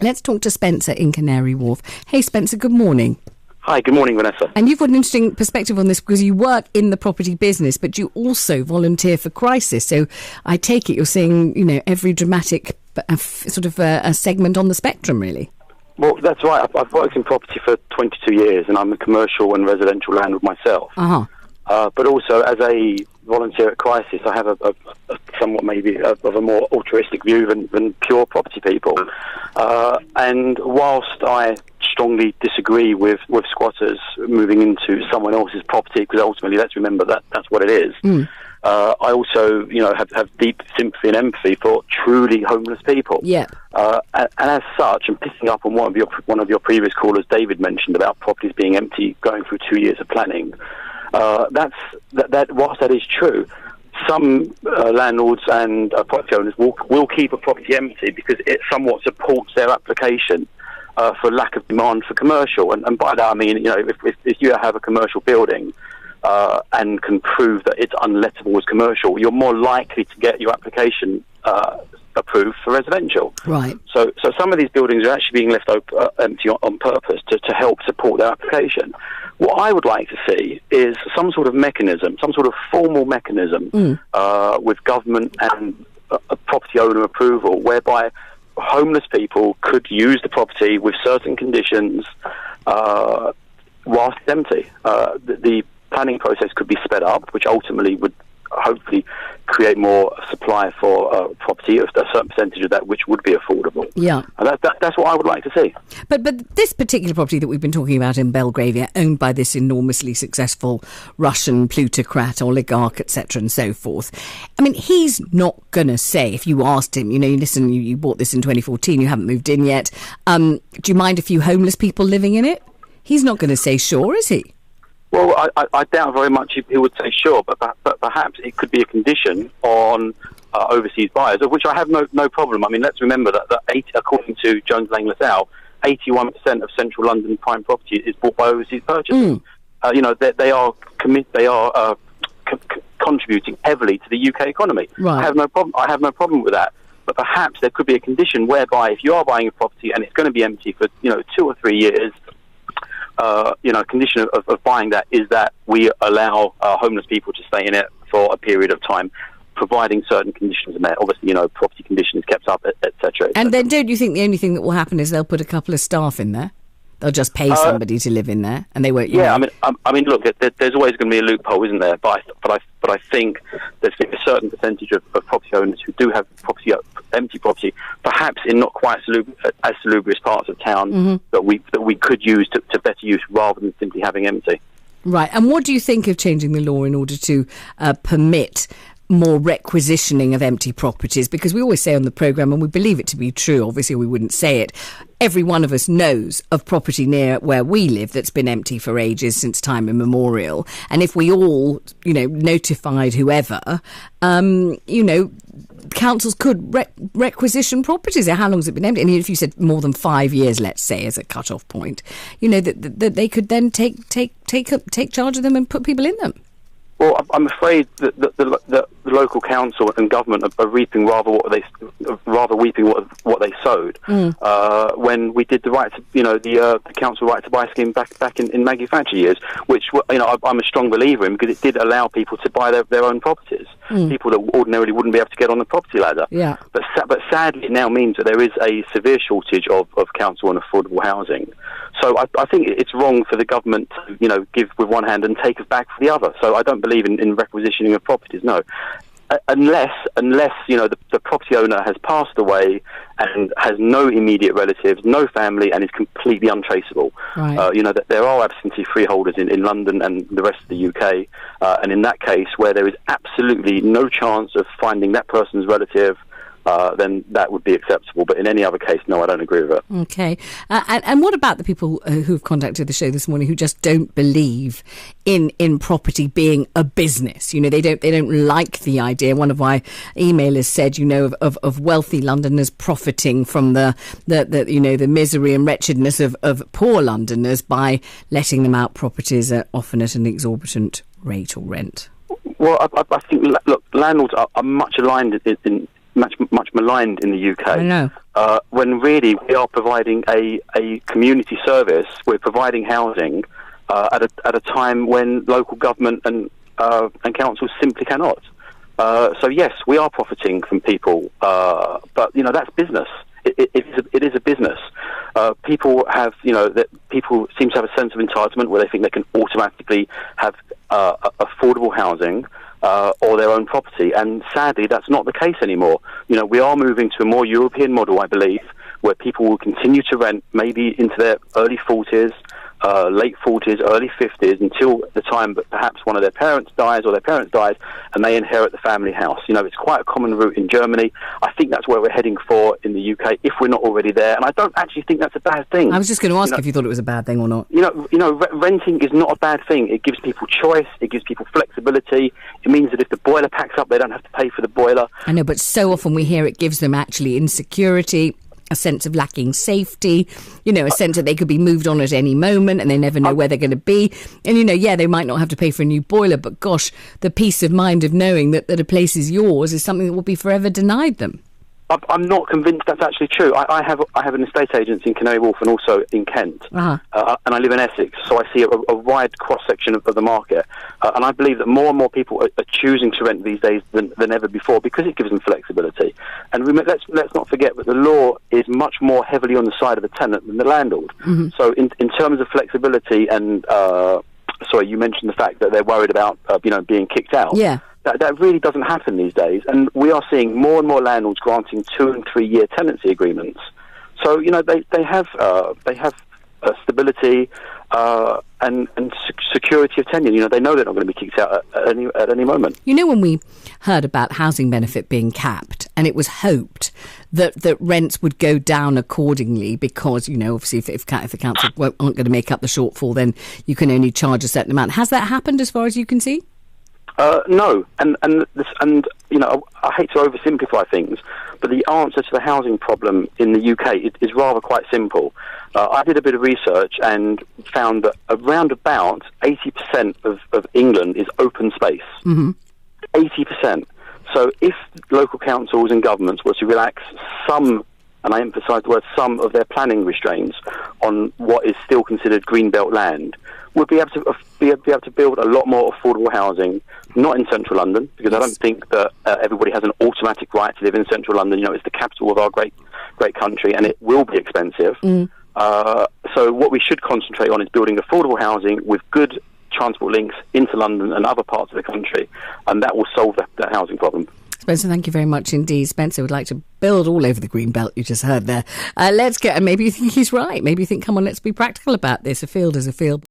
Let's talk to Spencer in Canary Wharf. Hey, Spencer, good morning. Hi, good morning, Vanessa. And you've got an interesting perspective on this because you work in the property business, but you also volunteer for Crisis. So I take it you're seeing, every dramatic sort of a segment on the spectrum, really. Well, that's right. I've worked in property for 22 years, and I'm a commercial and residential landlord myself. But also, as a volunteer at Crisis, I have a somewhat maybe of a more altruistic view than pure property people. And whilst I strongly disagree with squatters moving into someone else's property, because ultimately, let's remember that's what it is. I also, have deep sympathy and empathy for truly homeless people. Yeah. And as such, and picking up on one of your previous callers, David, mentioned about properties being empty, going through 2 years of planning. Whilst that is true, some landlords and property owners will keep a property empty because it somewhat supports their application for lack of demand for commercial. And by that I mean, if you have a commercial building and can prove that it's unlettable as commercial, you're more likely to get your application approved for residential. Right. So some of these buildings are actually being left empty on purpose to help support their application. What I would like to see is some sort of mechanism, some sort of formal mechanism with government and property owner approval, whereby homeless people could use the property with certain conditions whilst it's empty. The planning process could be sped up, which ultimately would hopefully create more supply for property, a certain percentage of that which would be affordable. Yeah. And that's what I would like to see. But this particular property that we've been talking about in Belgravia, owned by this enormously successful Russian plutocrat, oligarch, etc. and so forth, I mean, he's not going to say, if you asked him, listen, you bought this in 2014, you haven't moved in yet, do you mind a few homeless people living in it? He's not going to say sure, is he? Well, I doubt very much he would say sure, but perhaps it could be a condition on overseas buyers, of which I have no problem. I mean, let's remember that according to Jones Lang LaSalle, 81% of central London prime property is bought by overseas purchasers. They are contributing heavily to the UK economy. Right. I have no problem with that. But perhaps there could be a condition whereby if you are buying a property and it's going to be empty for 2 or 3 years, a condition of buying that is that we allow homeless people to stay in it for a period of time, providing certain conditions in there. Obviously, property condition is kept up, etc. And then don't you think the only thing that will happen is they'll put a couple of staff in there? They'll just pay somebody to live in there, and they won't. Yeah, I mean, look, there's always going to be a loophole, isn't there? But I think there's going to be a certain percentage of property owners who do have empty property, perhaps in not quite as salubrious parts of town that we could use to better use rather than simply having empty. Right. And what do you think of changing the law in order to permit more requisitioning of empty properties? Because we always say on the programme, and we believe it to be true, obviously we wouldn't say it, every one of us knows of property near where we live that's been empty for ages, since time immemorial. And if we all, notified whoever, councils could requisition properties. How long has it been empty? And if you said more than 5 years, let's say, as a cut-off point, that they could then take charge of them and put people in them. Well, I'm afraid that the local council and government are reaping rather weeping what they sowed. When we did the council right to buy scheme back in Maggie Thatcher years, which I'm a strong believer in, because it did allow people to buy their own properties, people that ordinarily wouldn't be able to get on the property ladder. Yeah. But sadly, it now means that there is a severe shortage of council and affordable housing. So I think it's wrong for the government to give with one hand and take us back for the other. So I don't believe in requisitioning of properties, no. Unless the property owner has passed away and has no immediate relatives, no family, and is completely untraceable. Right. That there are absentee freeholders in London and the rest of the UK, and in that case, where there is absolutely no chance of finding that person's relative, then that would be acceptable. But in any other case, no, I don't agree with it. Okay. And what about the people who've contacted the show this morning who just don't believe in property being a business? They don't like the idea. One of my emailers said, of wealthy Londoners profiting from the misery and wretchedness of poor Londoners by letting them out properties often at an exorbitant rate or rent. Well, I think, look, landlords are much aligned in much maligned in the UK. I know. When really we are providing a community service. We're providing housing at a time when local government and councils simply cannot. So yes, we are profiting from people, but that's business. It is a business. People have, that people seem to have a sense of entitlement where they think they can automatically have affordable housing or their own property, and sadly, that's not the case anymore. We are moving to a more European model, I believe, where people will continue to rent maybe into their early 40s, late 40s, early 50s, until the time that perhaps one of their parents dies or their parents dies and they inherit the family house. It's quite a common route in Germany. I think that's where we're heading for in the UK, if we're not already there. And I don't actually think that's a bad thing. I was just going to ask if you thought it was a bad thing or not. Renting is not a bad thing. It gives people choice. It gives people flexibility. It means that if the boiler packs up, they don't have to pay for the boiler. I know, but so often we hear it gives them actually insecurity, a sense of lacking safety, a sense that they could be moved on at any moment and they never know where they're going to be. And, they might not have to pay for a new boiler, but gosh, the peace of mind of knowing that a place is yours is something that will be forever denied them. I'm not convinced that's actually true. I have an estate agent in Canary Wharf and also in Kent, and I live in Essex, so I see a wide cross-section of the market, and I believe that more and more people are choosing to rent these days than ever before because it gives them flexibility. And let's not forget that the law is much more heavily on the side of the tenant than the landlord. Mm-hmm. So in terms of flexibility and... sorry, you mentioned the fact that they're worried about being kicked out. Yeah. That really doesn't happen these days, and we are seeing more and more landlords granting 2 and 3 year tenancy agreements. So they have stability and security of tenure. They know they're not going to be kicked out at any moment. When we heard about housing benefit being capped, and it was hoped that rents would go down accordingly because obviously if the council aren't going to make up the shortfall, then you can only charge a certain amount. Has that happened as far as you can see? No, and I hate to oversimplify things, but the answer to the housing problem in the UK is rather quite simple. I did a bit of research and found that around about 80% of England is open space. Mm-hmm. 80%. So if local councils and governments were to relax some, and I emphasise the word some, of their planning restraints on what is still considered greenbelt land, we'll be able to build a lot more affordable housing, not in central London, because I don't think that everybody has an automatic right to live in central London. It's the capital of our great country, and it will be expensive. Mm. So what we should concentrate on is building affordable housing with good transport links into London and other parts of the country, and that will solve that housing problem. Spencer, thank you very much indeed. Spencer would like to build all over the green belt you just heard there. And maybe you think he's right. Maybe you think, come on, let's be practical about this. A field is a field.